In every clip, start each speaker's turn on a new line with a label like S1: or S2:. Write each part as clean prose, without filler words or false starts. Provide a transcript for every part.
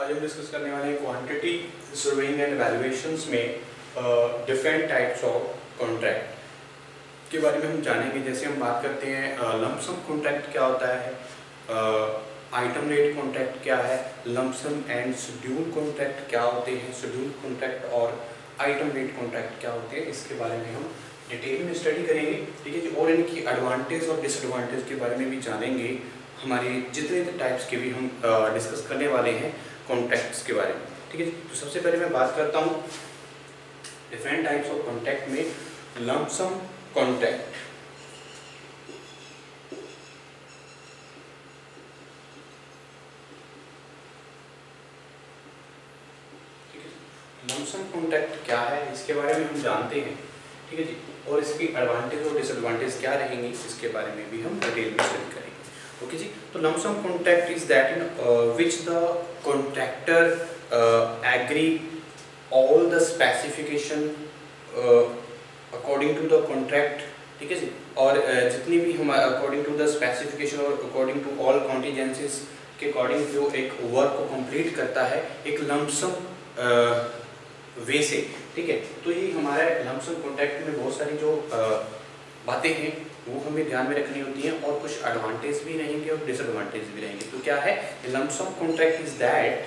S1: आज हम डिस्कस करने वाले हैं क्वांटिटी सर्वेइंग एंड वैल्यूएशंस में डिफरेंट टाइप्स ऑफ कॉन्ट्रैक्ट के बारे में हम जानेंगे। जैसे हम बात करते हैं लंप सम कॉन्ट्रैक्ट क्या होता है, आइटम रेट कॉन्ट्रैक्ट क्या है, lump sum and schedule contract क्या होते हैं, शेड्यूल कॉन्ट्रैक्ट और आइटम रेट कॉन्ट्रैक्ट क्या होते हैं, इसके बारे में हम डिटेल में स्टडी करेंगे। ठीक है जी। और इनकी एडवांटेज और डिसएडवांटेज के बारे में भी जानेंगे। हमारे जितने टाइप्स के भी हम डिस्कस करने वाले हैं कॉन्ट्रैक्ट्स के बारे में। ठीक है जी। तो सबसे पहले मैं बात करता हूँ डिफरेंट टाइप्स ऑफ कॉन्ट्रैक्ट में lump sum contract. Lump sum contract क्या है इसके बारे में हम जानते हैं। ठीक है जी। और इसकी एडवांटेज और डिसएडवांटेज क्या रहेंगी इसके बारे में भी हम डिटेल में स्टडी करेंगे। ओके जी। तो lump sum contract is that in which the contractor agree all the specification according to the contract. ठीक है जी। और जितनी भी हम अकॉर्डिंग टू द स्पेसिफिकेशन और अकॉर्डिंग टू ऑल कॉन्टीजेंसीज के अकॉर्डिंग जो एक वर्क को कंप्लीट करता है एक लंप सम वे से। ठीक है। तो ये हमारे लंप सम कॉन्ट्रैक्ट में बहुत सारी जो बातें हैं वो हमें ध्यान में रखनी होती हैं और कुछ एडवांटेज भी रहेंगे और डिसएडवांटेज भी रहेंगे। तो क्या है lump sum contract is that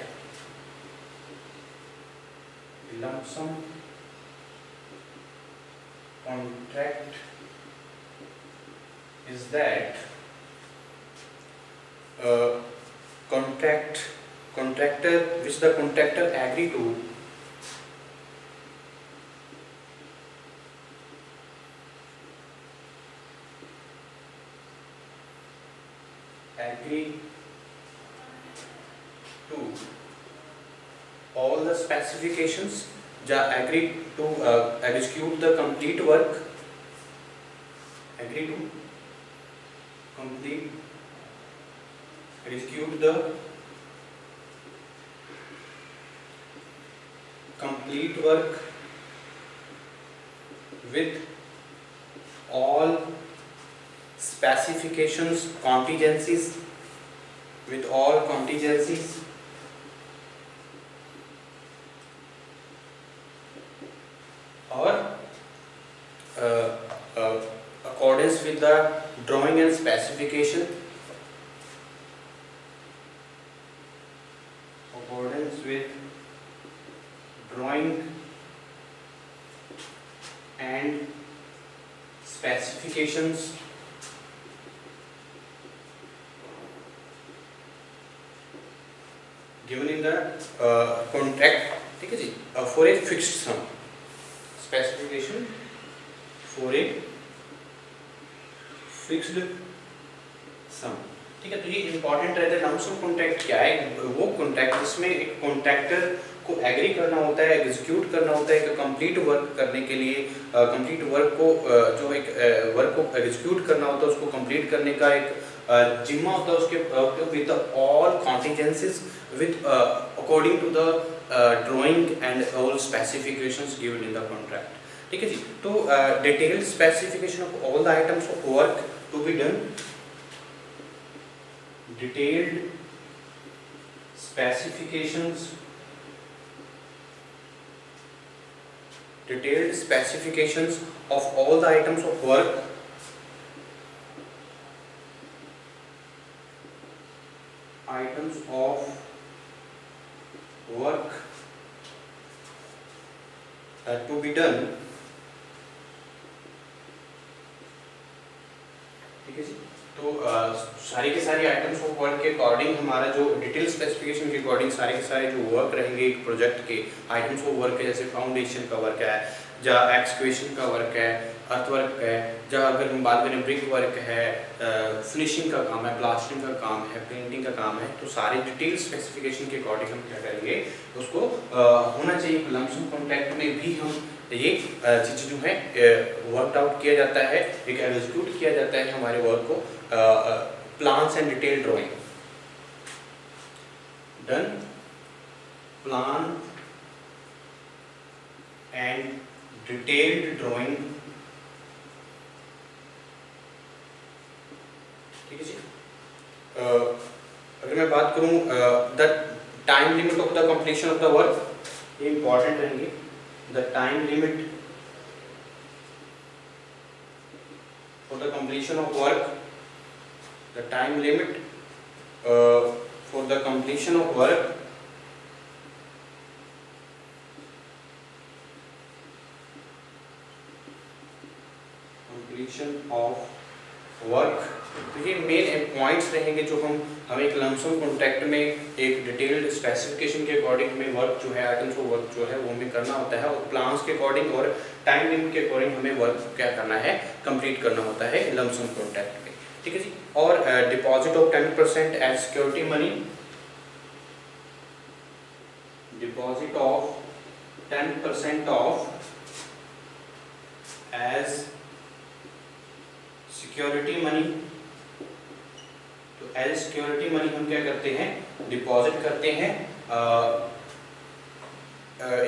S1: lump sum contract is that contractor which the contractor agree to all the specifications, agree to execute the complete work, agree to execute the complete work with all specifications, contingencies, with all contingencies or accordance with the drawing and specification, accordance with drawing and specifications given in the contract। ठीक है जी। for a fixed sum, specification for a fixed sum। ठीक है। तो ये important रहता है। Lump sum contract क्या है, वो कॉन्ट्रैक्ट जिसमें एक कॉन्ट्रैक्टर को एग्री करना होता है, एग्जीक्यूट करना होता है एक कंप्लीट वर्क करने के लिए, कंप्लीट वर्क को जो एक वर्क को एग्जीक्यूट करना होता है उसको कंप्लीट करने का एक जिम्मा होता है उसके with all contingencies with according to the drawing and all specifications given in the contract. ठीक है जी। तो detailed specification of all the items of work to be done, detailed specifications of all the items of work to be done। ठीक है जी। तो सारी के सारी आइटम्स ऑफ वर्क के अकॉर्डिंग हमारा जो डिटेल स्पेसिफिकेशन के अकॉर्डिंग सारे के सारे जो वर्क रहेंगे एक प्रोजेक्ट के आइटम्स ऑफ वर्क है, जैसे फाउंडेशन का वर्क है, जहाँ एक्सक्वेशन का वर्क है, अर्थ वर्क है, जहाँ अगर हम बात करें ब्रिक वर्क है, फिनिशिंग का काम है, प्लास्टरिंग का काम है, पेंटिंग का काम है, तो सारे डिटेल स्पेसिफिकेशन के अकॉर्डिंग हम क्या करेंगे उसको होना चाहिए। लंप सम कॉन्ट्रैक्ट में भी हम ये चीज़ जो है वर्कड आउट किया जाता है, एक एग्जीक्यूट किया जाता है हमारे वर्क को। Plans and detail drawing done, plan and detailed drawing. ठीक है जी। अगर मैं बात करूं the time limit of the completion of the work, ये इंपॉर्टेंट रहेंगे। The time limit for the completion of work, the time limit for the completion of work of work. तो ये मेन पॉइंट्स रहेंगे जो हम एक लमसम कॉन्ट्रैक्ट में एक डिटेल्ड स्पेसिफिकेशन के अकॉर्डिंग हमें वर्क जो है, आइटम्स ऑफ वर्क जो है वो हमें करना होता है, और प्लान्स के अकॉर्डिंग और टाइम लिमिट के अकॉर्डिंग हमें वर्क क्या करना है, कंप्लीट करना होता है लमसम कॉन्ट्रैक्ट में, ठीक है जी। और deposit of 10% as security money, deposit of 10% of as security money. तो एज सिक्योरिटी मनी हम क्या करते हैं, डिपॉजिट करते हैं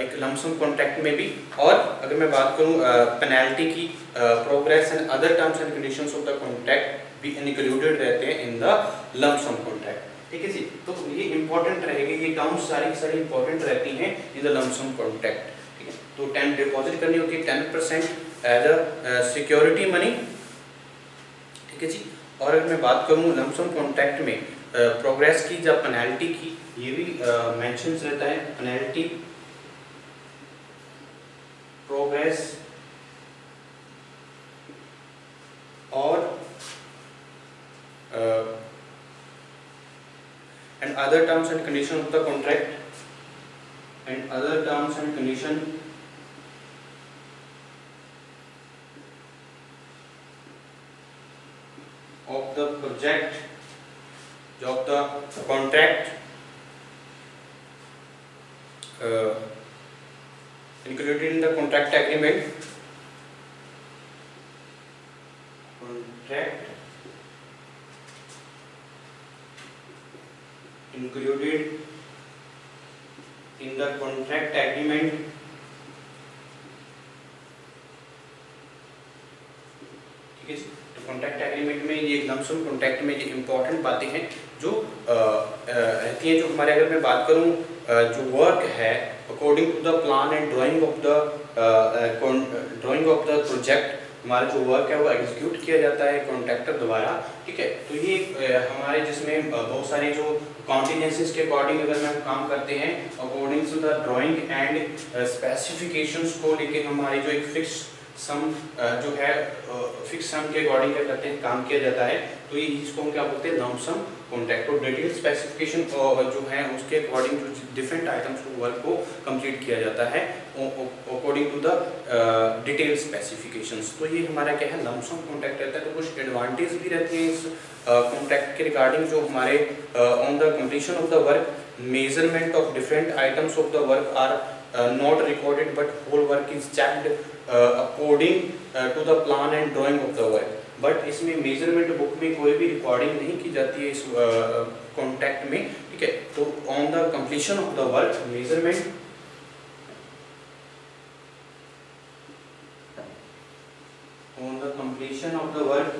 S1: एक लमसम कॉन्ट्रैक्ट में भी। और अगर मैं बात करूं पेनल्टी की, progress and other terms and conditions of the contract भी इंक्लूडेड रहते हैं इन द लमसम कॉन्ट्रैक्ट, ठीक है जी। तो ये इंपॉर्टेंट रहेगी, ये टर्म्स सारी इंपॉर्टेंट रहती हैं इन द लमसम कॉन्ट्रैक्ट, ठीक है। तो 10 डिपॉजिट करनी होती है 10% एज अ सिक्योरिटी मनी, ठीक है जी। और अगर मैं बात करूँ लमसम कॉन्ट्रैक्ट में प्रोग्रेस की या पेनल्टी की, ये भी मेंशन रहता है, पेनल्टी, प्रोग्रेस और and other terms and condition of the contract, and other terms and condition of the project, of the contract included in the contract agreement, contract included in the contract agreement, ठीक है जी। Contract agreement में ये lump sum contract में ये important बातें हैं जो रहती हैं, जो हमारे, अगर मैं बात करूं जो वर्क है according to the plan and drawing of the project, हमारा जो वर्क है वो एग्जीक्यूट किया जाता है कॉन्ट्रैक्टर द्वारा, ठीक है। तो ये हमारे जिसमें बहुत सारे जो कॉन्टिजेंसीज के अकॉर्डिंग अगर हम काम करते हैं according to the drawing and specifications को लेके, हमारी जो एक फिक्स सम जो है फिक्स सम के अकॉर्डिंग क्या करते हैं, काम किया जाता है। तो ये इसको हम क्या बोलते हैं, लमसम कॉन्ट्रैक्ट। और डिटेल स्पेसिफिकेशन जो है उसके अकॉर्डिंग जो डिफरेंट आइटम्स को वर्क को कंप्लीट किया जाता है according to the detail specifications. तो ये हमारा क्या है, लमसम कॉन्ट्रैक्ट रहता है। तो कुछ एडवांटेज भी रहती हैं इस कॉन्ट्रैक्ट के रिगार्डिंग, जो हमारे on the completion of the work, measurement of different items of the work are not recorded but whole work is checked according to the plan and drawing of the work। But इसमें measurement book में कोई भी recording नहीं की जाती है इस contract में, ठीक है। तो on the completion of the work, measurement on the completion of the work,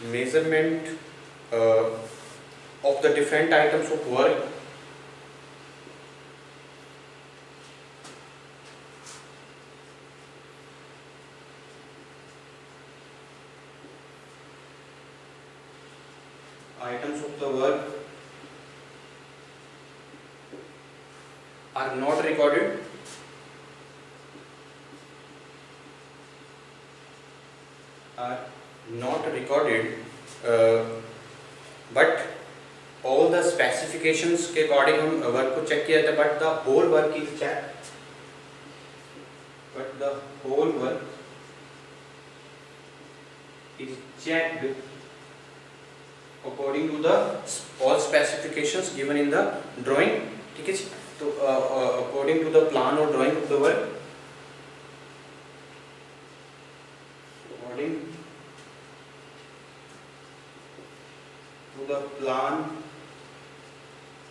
S1: measurement of the different items of work, items of the work are not recorded, but all the specifications के according हम work को check किया जाता है, but the whole work is checked, but the whole work is checked according to the all specifications given in the drawing, ठीक है जी। तो according to the plan or drawing of the work, according to the plan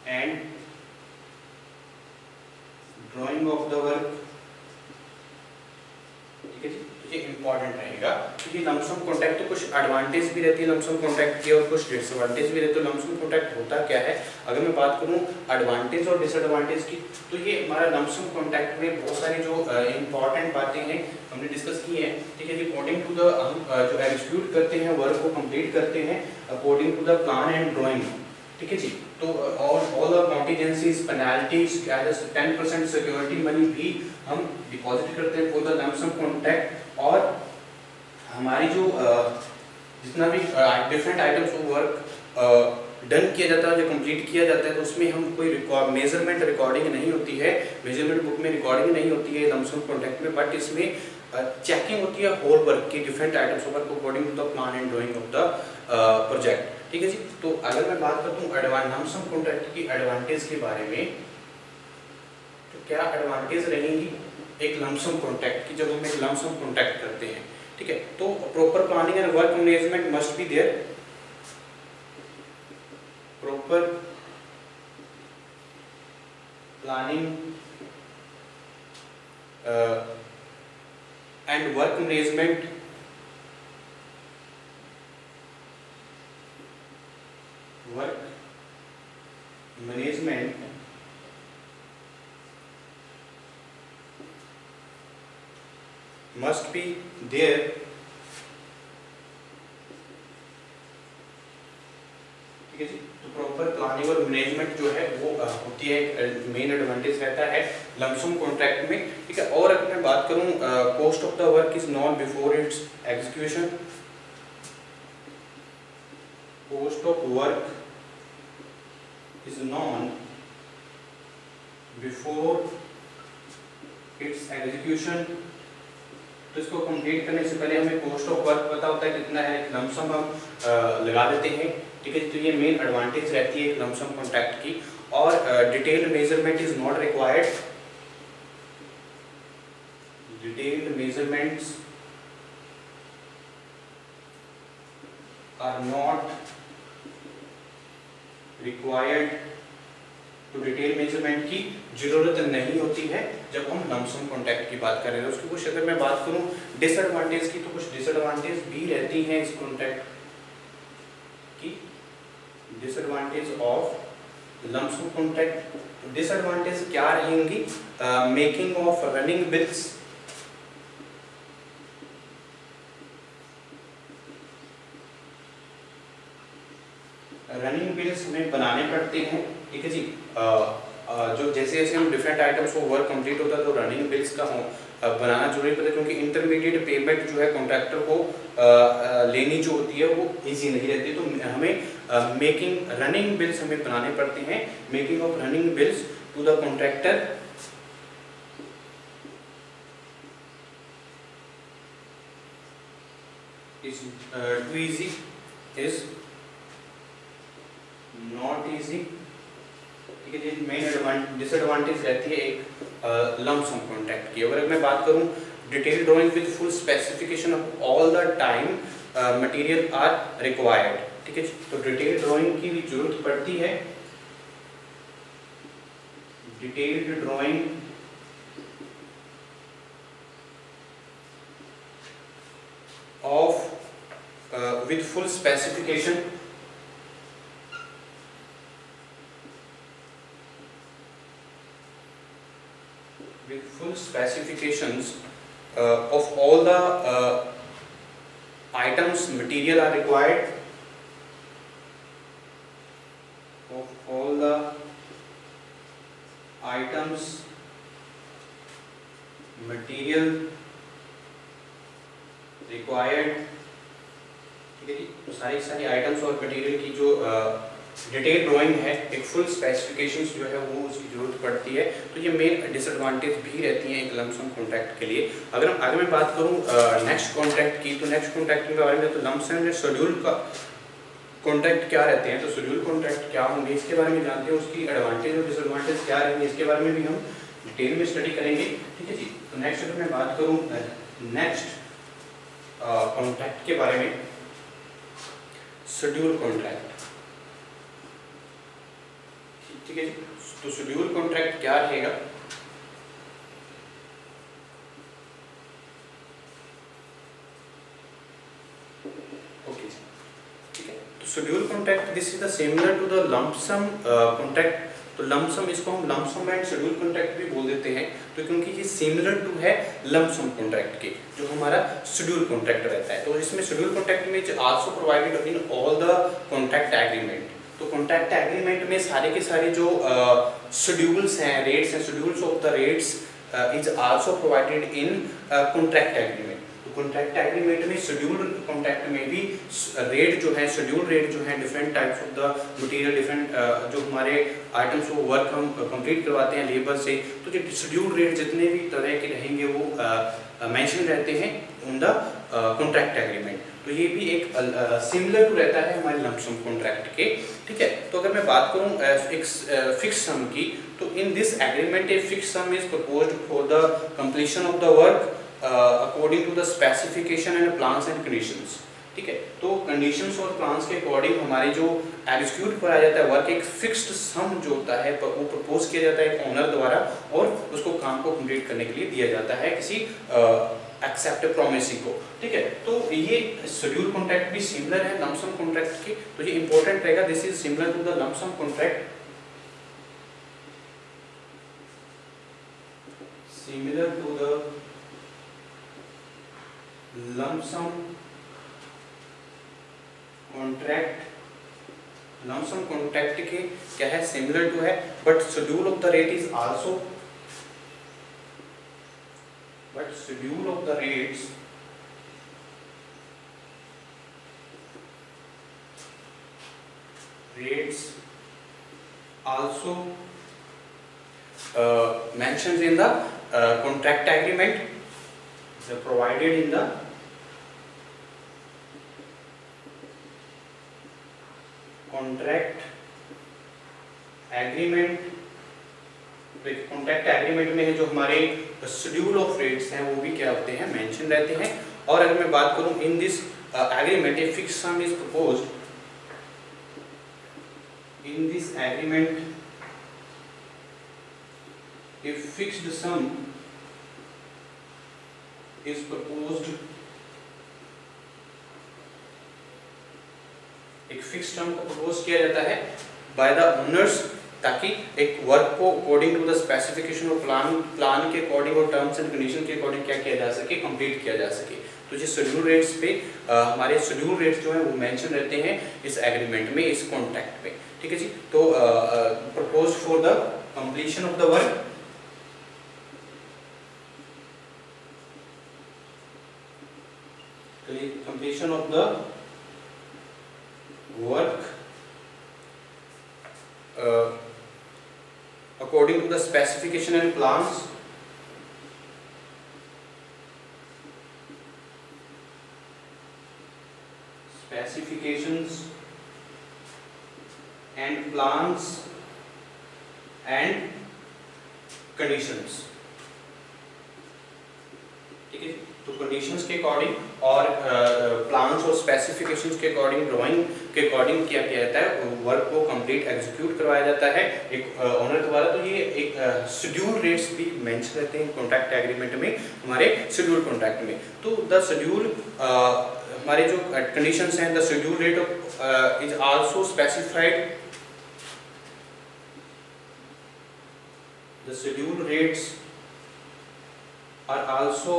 S1: and drawing of the work, रहेगा। तो ये lump sum contract तो कुछ advantage भी रहती है लमसम कॉन्ट्रैक्ट की और कुछ डिसएडवांटेज भी रहते हैं। लमसम कॉन्ट्रैक्ट होता क्या है, अगर मैं बात करूँ एडवांटेज और डिसएडवांटेज की, तो ये हमारा लमसम कॉन्ट्रैक्ट में बहुत सारी जो इंपॉर्टेंट बातें हैं हमने डिस्कस की है, ठीक है जी। अकॉर्डिंग टू द हम जो एग्जीक्यूट करते हैं वर्क को कंप्लीट करते हैं according to the plan and drawing, ठीक है जी। तो all the contingencies penalties as 10% security money भी हम डिपॉजिट करते हैं फॉर द लमसम कॉन्ट्रैक्ट। और हमारी जो जितना भी different items of work done किया जाता है, जो कंप्लीट किया जाता है, तो उसमें हम कोई मेजरमेंट रिकॉर्डिंग नहीं होती है, मेजरमेंट बुक में रिकॉर्डिंग नहीं होती है लमसम कॉन्ट्रैक्ट में, बट इसमें चेकिंग होती है होल वर्क की, different items of work according to the plan and drawing of the project, ठीक है जी। तो अगर मैं बात करता हूँ लमसम कॉन्ट्रैक्ट की एडवांटेज के बारे में, तो क्या एडवांटेज रहेंगी एक लमसम कॉन्ट्रैक्ट की जब हम एक लमसम कॉन्ट्रैक्ट करते हैं, ठीक है। तो proper planning and work management must be there, proper planning and work management must be there, ठीक है जी। तो प्रॉपर प्लानिंग और मैनेजमेंट जो है वो होती है, मेन एडवांटेज रहता है लमसम कॉन्ट्रैक्ट में, ठीक है। और अगर मैं बात करूं cost of the work is non before it's execution, cost of work is non before it's execution. तो इसको कंप्लीट करने से पहले हमें कॉस्ट ऑफ वर्क पता होता है कितना है, लमसम हम लगा देते हैं, ठीक है। तो ये मेन एडवांटेज रहती है एक लमसम कॉन्ट्रैक्ट की। और detailed measurement is not required, detailed measurements are not required. तो डिटेल मेजरमेंट की जरूरत नहीं होती है जब हम लमसम कॉन्ट्रैक्ट की बात कर रहे हैं। उसकी कुछ अगर मैं बात करूं डिसएडवांटेज की, तो कुछ डिसएडवांटेज भी रहती हैं इस कॉन्ट्रैक्ट की। Disadvantage of lump sum contract, disadvantage क्या रहेंगी, making of running bills, running bills हमें बनाने पड़ते हैं, ठीक है जी। जो जैसे जैसे हम डिफरेंट आइटम्स को वर्क कंप्लीट होता है तो रनिंग बिल्स का बनाना जरूरी पड़ता है, क्योंकि इंटरमीडिएट पेमेंट जो है कॉन्ट्रैक्टर को लेनी जो होती है वो इजी नहीं रहती। तो हमें मेकिंग रनिंग बिल्स हमें बनाने पड़ते हैं, making of running bills to the contractor is too easy, is not easy, ठीक है जी। मेन डिसएडवांटेज रहती है एक लमसम कॉन्ट्रैक्ट की। अगर मैं बात करूं detail drawing with full specification of all the time material are required, ठीक है जी। तो डिटेल ड्राइंग की भी जरूरत पड़ती है, detailed drying of with full specification with full specifications of all the items material are required, of all the items material required, ठीक है जी। तो सारी आइटम्स और मटेरियल की जो डिटेल ड्राइंग है, एक फुल स्पेसिफिकेशंस जो है वो उसकी जरूरत पड़ती है। तो ये मेन डिसएडवांटेज भी रहती हैं एक लमसम कॉन्ट्रैक्ट के लिए। अगर मैं बात करूं नेक्स्ट कॉन्ट्रैक्ट की, तो नेक्स्ट कॉन्ट्रैक्ट के बारे में तो लमसम एंड शेड्यूल का कॉन्ट्रैक्ट क्या रहते हैं, तो शेड्यूल कॉन्ट्रैक्ट क्या होंगे इसके बारे में जानते हैं, उसकी एडवांटेज और डिसएडवांटेज क्या रहेंगे इसके बारे में भी हम डिटेल में स्टडी करेंगे, ठीक है जी। तो नेक्स्ट अगर मैं बात करूँ नेक्स्ट कॉन्ट्रैक्ट के बारे में, शेड्यूल कॉन्ट्रैक्ट, ठीक है जी। तो शेड्यूल कॉन्ट्रैक्ट क्या रहेगा, schedule contract this is the similar to the lump sum contract. तो लंप सम, इसको हम lump sum and schedule contract भी बोल देते हैं, तो क्योंकि ये सिमिलर टू है लंप सम कॉन्ट्रैक्ट के, जो हमारा शेड्यूल कॉन्ट्रैक्ट रहता है। तो इसमें शेड्यूल कॉन्ट्रैक्ट में also provided in all the contract agreement. तो कॉन्ट्रैक्ट एग्रीमेंट में सारे के सारे जो शेड्यूल्स हैं, रेट्स हैं, schedules of the rates is also provided in contract agreement. Contract agreement में शेड्यूल कॉन्ट्रैक्ट में भी रेट जो है, शेड्यूल रेट जो है, different types of the material, different जो हमारे आइटम्स वो वर्क हम कंप्लीट करवाते हैं लेबर से, तो जो शेड्यूल रेट जितने भी तरह के रहेंगे वो मेंशन रहते हैं इन द कॉन्ट्रैक्ट एग्रीमेंट। तो ये भी एक सिमिलर टू रहता है हमारे लंप सम कॉन्ट्रैक्ट के, ठीक है। तो अगर मैं बात करूं एक फिक्स सम की, तो in this agreement a fix sum is proposed for the completion of the work according to the specification and plans and conditions, ठीक है। तो कंडीशंस और प्लान्स के अकॉर्डिंग हमारे जो एग्जीक्यूट कराया जाता है वर्क, एक फिक्स्ड सम जो होता है वो प्रपोज किया जाता है ओनर द्वारा, और उसको काम को कंप्लीट करने के लिए दिया जाता है किसी एक्सेप्ट प्रोमिसी को, ठीक है। तो ये शेड्यूल कॉन्ट्रैक्ट भी सिमिलर है लंप सम कॉन्ट्रैक्ट के, तो ये इंपॉर्टेंट रहेगा। This is similar to the lump sum contract, similar to the lump sum contract। lump sum contract के क्या है, सिमिलर टू है, but schedule of the rate is also, but schedule of the rates also mentioned in the contract agreement, provided in the contract agreement। Contract agreement में है जो हमारे schedule of rates हैं वो भी क्या होते हैं, मेंशन रहते हैं। और अगर मैं बात करूं in this agreement a fix sum is proposed, in this agreement a fixed sum is proposed, एक फिक्स टर्म को प्रपोज किया जाता है बाय द ओनर्स, ताकि एक वर्क को अकॉर्डिंग टू द स्पेसिफिकेशन और प्लान के अकॉर्डिंग और टर्म्स एंड कंडीशन के अकॉर्डिंग क्या किया जा सके, कंप्लीट किया जा सके। तो ये शेड्यूल रेट्स पे हमारे शेड्यूल रेट्स जो है वो मेंशन रहते हैं इस एग्रीमेंट में, इस कॉन्ट्रैक्ट में, ठीक है जी। तो propose for the completion of the work, completion of the work according to the specification and plans, specifications and plans and conditions, ठीक है। तो कंडीशंस के अकॉर्डिंग और प्लान्स और स्पेसिफिकेशंस के अकॉर्डिंग, ड्राइंग के अकॉर्डिंग क्या किया जाता है, वर्क को कंप्लीट एग्जीक्यूट करवाया जाता है एक ओनर द्वारा। तो ये एक शेड्यूल रेट्स भी मेंशन रहते हैं कॉन्ट्रैक्ट एग्रीमेंट में, हमारे शेड्यूल कॉन्ट्रैक्ट में। तो द शेड्यूल हमारे जो कंडीशंस हैं, the schedule rate is also specified, the schedule rates are also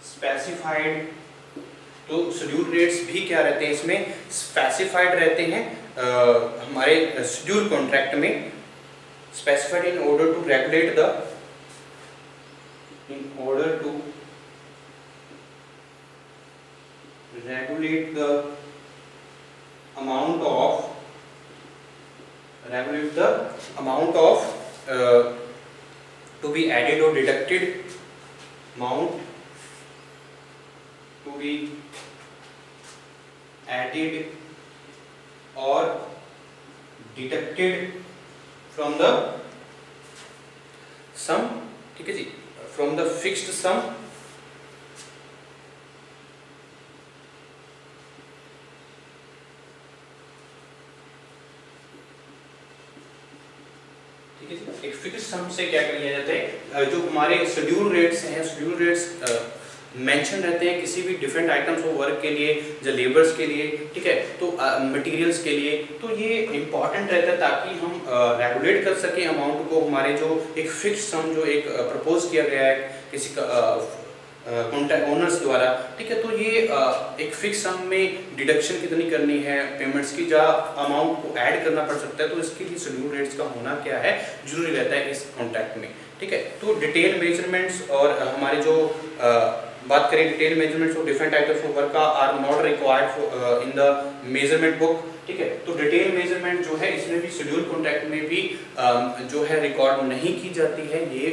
S1: specified. तो शेड्यूल रेट्स भी क्या रहते हैं, इसमें स्पेसिफाइड रहते हैं हमारे शेड्यूल कॉन्ट्रैक्ट में, specified in order to regulate the, in order to regulate the amount of, regulate the amount of to be added or deducted, amount to be added or deducted from the sum, ठीक है जी, from the fixed sum, एक fix सम से क्या किया जाता है, जो हमारे शेड्यूल रेट्स हैं, शेड्यूल रेट्स मेंशन रहते हैं किसी भी डिफरेंट आइटम्स ऑफ वर्क के लिए, जो लेबर्स के लिए, ठीक है, तो मटेरियल्स के लिए, तो ये इंपॉर्टेंट रहता है ताकि हम रेगुलेट कर सकें अमाउंट को। हमारे जो एक फिक्स सम जो एक प्रपोज किया गया है किसी का कॉन्ट्रैक्ट ओनर्स द्वारा, ठीक है, तो ये एक फिक्स सम में डिडक्शन कितनी करनी है पेमेंट्स की, या अमाउंट को ऐड करना पड़ सकता है, तो इसके लिए शेड्यूल रेट्स का होना क्या है जरूरी रहता है इस कॉन्ट्रैक्ट में, ठीक है। तो डिटेल मेजरमेंट्स और हमारे जो बात करें detail measurements of different types of work are not required in the measurement book, ठीक है। तो डिटेल मेजरमेंट जो है इसमें भी शेड्यूल कॉन्ट्रैक्ट में भी जो है रिकॉर्ड नहीं की जाती है, ये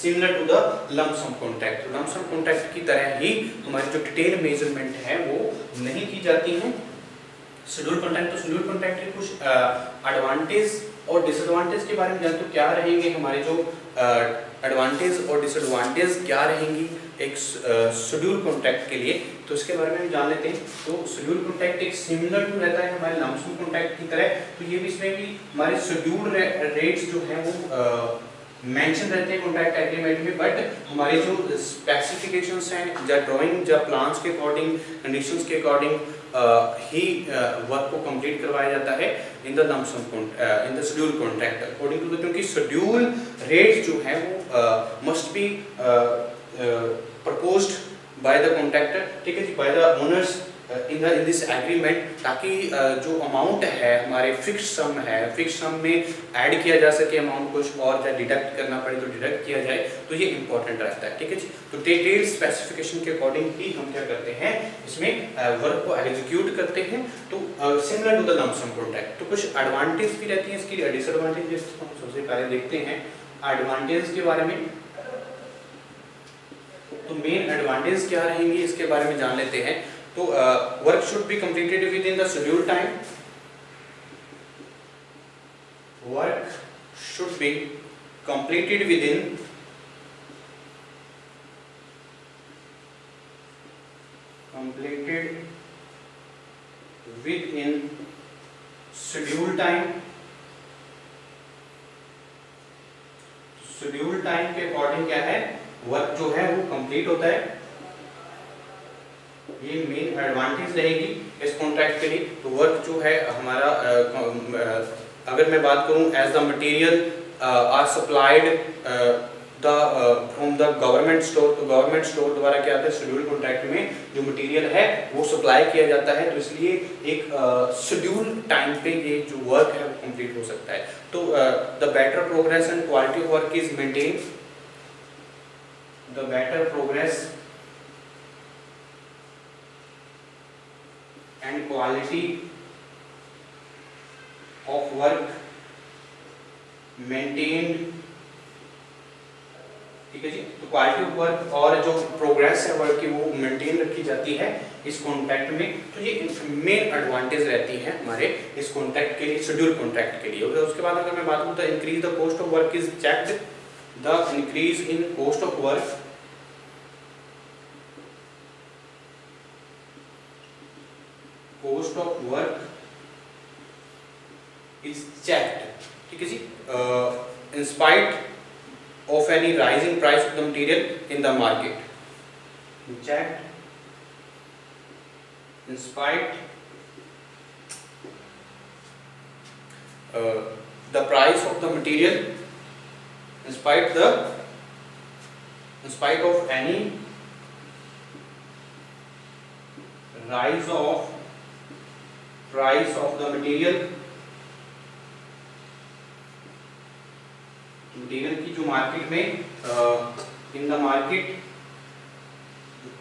S1: similar to the lump sum contract. Lump sum contract की तरह ही हमारी जो डिटेल मेजरमेंट है वो नहीं की जाती है शेड्यूल कॉन्ट्रैक्ट। तो शेड्यूल कॉन्ट्रैक्ट के कुछ एडवांटेज और डिसएडवांटेज के बारे में जानते हो, क्या रहेंगे हमारे जो एडवांटेज और डिसएडवांटेज क्या रहेंगी एक शेड्यूल कॉन्ट्रैक्ट के लिए, तो इसके बारे में हम जान लेते हैं। तो शेड्यूल कॉन्ट्रैक्ट एक सिमिलर टू रहता है हमारे लंप सम कॉन्ट्रैक्ट की तरह, तो ये भी इसमें भी हमारे शेड्यूल रेट्स जो है वो मेंशन रहते हैं कॉन्ट्रैक्ट एग्रीमेंट में, बट हमारे जो स्पेसिफिकेशंस हैं या ड्राइंग या प्लान्स के अकॉर्डिंग, कंडीशंस के अकॉर्डिंग ही वर्क को कंप्लीट करवाया जाता है in the lump sum in the schedule contract according to the, क्योंकि शेड्यूल रेट्स जो है वो must be proposed by the contractor, ठीक है जी, by the owners in this agreement, ताकि जो अमाउंट है हमारे फिक्स सम है, फिक्स सम में ऐड किया जा सके अमाउंट, कुछ और चाहे डिडक्ट करना पड़े तो डिडक्ट किया जाए, तो ये इंपॉर्टेंट रहता है, ठीक है जी। तो डिटेल स्पेसिफिकेशन के अकॉर्डिंग ही हम क्या करते हैं इसमें वर्क को एग्जीक्यूट करते हैं, तो similar to the lump sum contract. तो कुछ एडवांटेज भी रहती हैं इसकी, डिसएडवांटेज हम सबसे पहले देखते हैं एडवांटेज के बारे में। तो मेन एडवांटेज क्या रहेंगी इसके बारे में जान लेते हैं। तो work should be completed with in the schedule time, work should be completed with in schedule time. Schedule time के अकॉर्डिंग क्या है वर्क जो है वो कंप्लीट होता है, ये मेन एडवांटेज रहेगी इस कॉन्ट्रैक्ट के लिए। तो वर्क जो है हमारा अगर मैं बात करूं as the material are supplied from the government store, तो गवर्नमेंट स्टोर द्वारा क्या होता है शेड्यूल कॉन्ट्रैक्ट में जो मटेरियल है वो सप्लाई किया जाता है, तो इसलिए एक शेड्यूल टाइम पे ये जो वर्क है वो कंप्लीट हो सकता है। तो the better progress and quality of work is maintain, the better progress and quality of work maintained, ठीक है जी। तो क्वालिटी ऑफ वर्क और जो प्रोग्रेस है वर्क की वो मेंटेन रखी जाती है इस कॉन्ट्रैक्ट में, तो ये मेन एडवांटेज रहती है हमारे इस कॉन्ट्रैक्ट के लिए, शेड्यूल कॉन्ट्रैक्ट के लिए। उसके बाद अगर मैं बात करूं तो increase the cost of work is checked, the increase in cost of work is checked, ठीक है जी, in spite of any rising price of the material in the market, checked in spite the price of the material, in spite of any rise of price of the material, material की जो market में in the market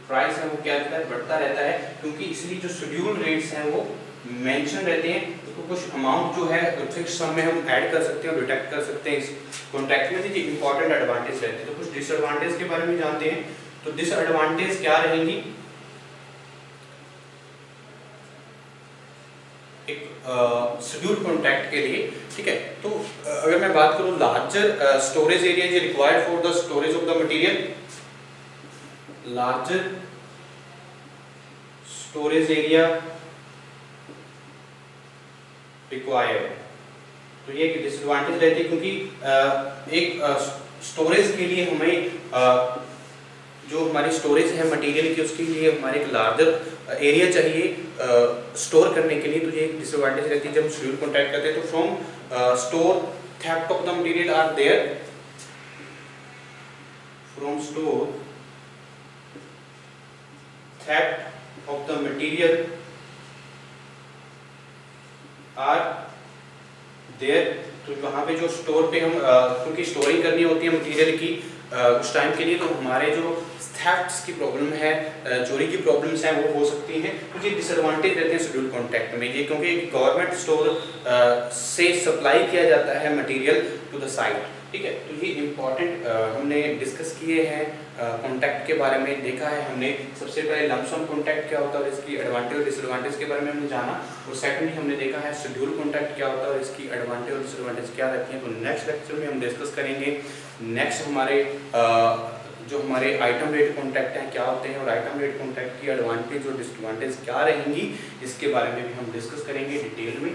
S1: price है वो क्या रहता है बढ़ता रहता है, क्योंकि इसलिए जो शेड्यूल रेट्स हैं वो मेंशन रहते हैं, तो कुछ अमाउंट जो है फिक्स सम में हम ऐड कर सकते हैं और डिडक्ट कर सकते हैं इस कॉन्ट्रैक्ट में, जी इंपॉर्टेंट एडवांटेज रहते हैं। तो कुछ डिसएडवांटेज के बारे में जानते हैं। तो डिसएडवांटेज क्या रहेंगी एक शेड्यूल कॉन्ट्रैक्ट के लिए, ठीक है। तो अगर मैं बात करूं larger storage area is required for the storage of the material, larger storage area required, तो ये एक डिसएडवांटेज रहती है, क्योंकि एक स्टोरेज के लिए हमें जो हमारी स्टोरेज है मटेरियल की, उसके लिए हमारे एक लार्जर एरिया चाहिए स्टोर करने के लिए। तो ये एक डिसएडवांटेज रहती है जब हम शेड्यूल कॉन्ट्रैक्ट करते हैं। तो from store theft of the material are there, from store theft of the material are there. तो वहाँ पे जो स्टोर पे हम क्योंकि स्टोरिंग करनी होती है मटेरियल की उस टाइम के लिए, तो हमारे जो थेफ्ट्स की प्रॉब्लम है, चोरी की प्रॉब्लम्स हैं, वो हो सकती हैं। तो ये डिसएडवांटेज रहते हैं शेड्यूल कॉन्ट्रैक्ट में ये, क्योंकि गवर्नमेंट स्टोर से सप्लाई किया जाता है मटेरियल टू द साइट, ठीक है। तो ये इम्पॉर्टेंट हमने डिस्कस किए हैं कॉन्ट्रैक्ट के बारे में, देखा है हमने। सबसे पहले लमसम कॉन्ट्रैक्ट क्या होता है और इसकी एडवांटेज और डिसएडवांटेज के बारे में हमने जाना, और सेकंडली हमने देखा है शेड्यूल कॉन्ट्रैक्ट क्या होता है और इसकी एडवांटेज और डिसएडवांटेज क्या रहती हैं। तो नेक्स्ट लेक्चर में हम डिस्कस करेंगे नेक्स्ट हमारे जो हमारे आइटम रेट कॉन्ट्रैक्ट हैं क्या होते हैं, और आइटम रेट कॉन्ट्रैक्ट की एडवांटेज और डिसएडवांटेज क्या रहेंगी, इसके बारे में भी हम डिस्कस करेंगे डिटेल में।